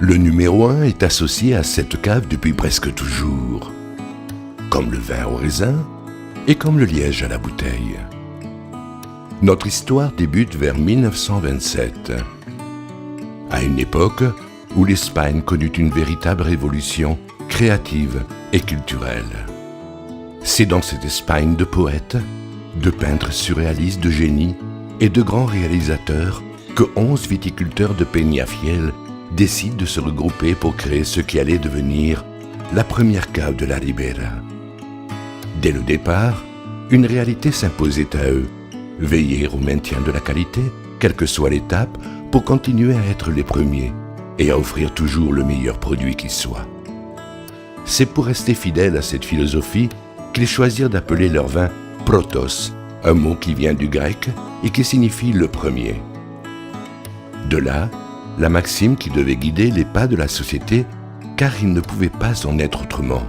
Le numéro 1 est associé à cette cave depuis presque toujours, comme le vin au raisin et comme le liège à la bouteille. Notre histoire débute vers 1927, à une époque où l'Espagne connut une véritable révolution créative et culturelle. C'est dans cette Espagne de poètes, de peintres surréalistes de génie et de grands réalisateurs que 11 viticulteurs de Peñafiel décident de se regrouper pour créer ce qui allait devenir la première cave de la Ribera. Dès le départ, une réalité s'imposait à eux, veiller au maintien de la qualité, quelle que soit l'étape, pour continuer à être les premiers et à offrir toujours le meilleur produit qui soit. C'est pour rester fidèles à cette philosophie qu'ils choisirent d'appeler leur vin Protos, un mot qui vient du grec et qui signifie le premier. De là, la maxime qui devait guider les pas de la société, car il ne pouvait pas en être autrement.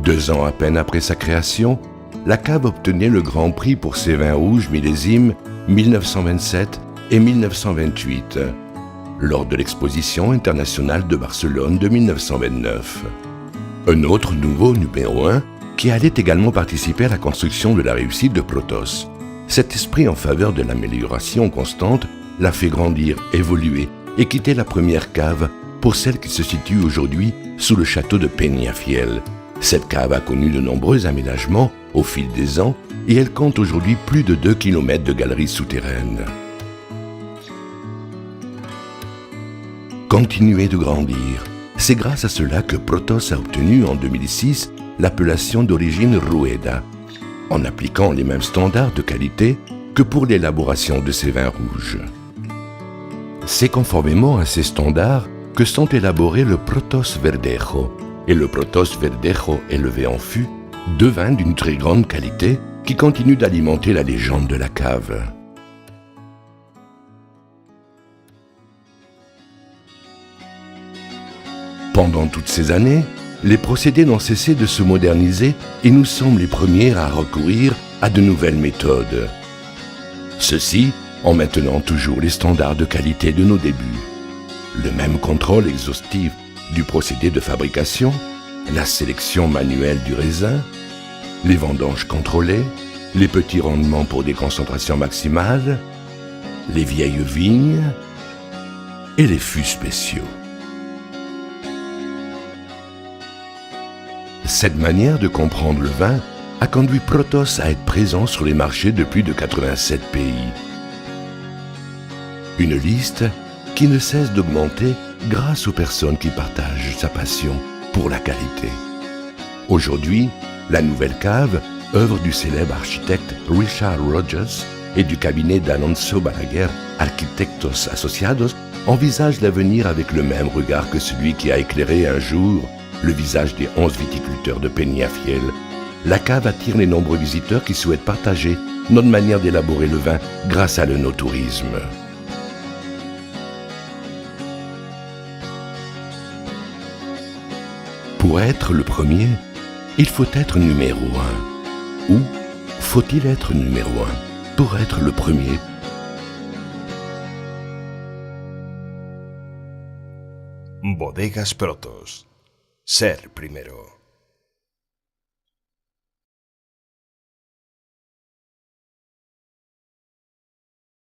2 ans à peine après sa création, la cave obtenait le Grand Prix pour ses vins rouges millésimes 1927 et 1928, lors de l'exposition internationale de Barcelone de 1929. Un autre nouveau numéro 1 qui allait également participer à la construction de la réussite de Protos. Cet esprit en faveur de l'amélioration constante l'a fait grandir, évoluer et quitter la première cave pour celle qui se situe aujourd'hui sous le château de Peñafiel. Cette cave a connu de nombreux aménagements au fil des ans et elle compte aujourd'hui plus de 2 km de galeries souterraines. Continuer de grandir, c'est grâce à cela que Protos a obtenu en 2006 l'appellation d'origine Rueda, en appliquant les mêmes standards de qualité que pour l'élaboration de ces vins rouges. C'est conformément à ces standards que sont élaborés le Protos Verdejo et le Protos Verdejo élevé en fût, 2 vins d'une très grande qualité qui continuent d'alimenter la légende de la cave. Pendant toutes ces années, les procédés n'ont cessé de se moderniser et nous sommes les premiers à recourir à de nouvelles méthodes. Ceci en maintenant toujours les standards de qualité de nos débuts. Le même contrôle exhaustif du procédé de fabrication, la sélection manuelle du raisin, les vendanges contrôlées, les petits rendements pour des concentrations maximales, les vieilles vignes et les fûts spéciaux. Cette manière de comprendre le vin a conduit Protos à être présent sur les marchés de plus de 87 pays. Une liste qui ne cesse d'augmenter grâce aux personnes qui partagent sa passion pour la qualité. Aujourd'hui, la nouvelle cave, œuvre du célèbre architecte Richard Rogers et du cabinet d'Alonso Balaguer, Arquitectos Asociados, envisage l'avenir avec le même regard que celui qui a éclairé un jour le visage des 11 viticulteurs de Peñafiel. La cave attire les nombreux visiteurs qui souhaitent partager notre manière d'élaborer le vin grâce à l'œnotourisme. Pour être le premier, il faut être numéro 1. Ou faut-il être numéro 1 pour être le premier? Bodegas Protos. Ser primero.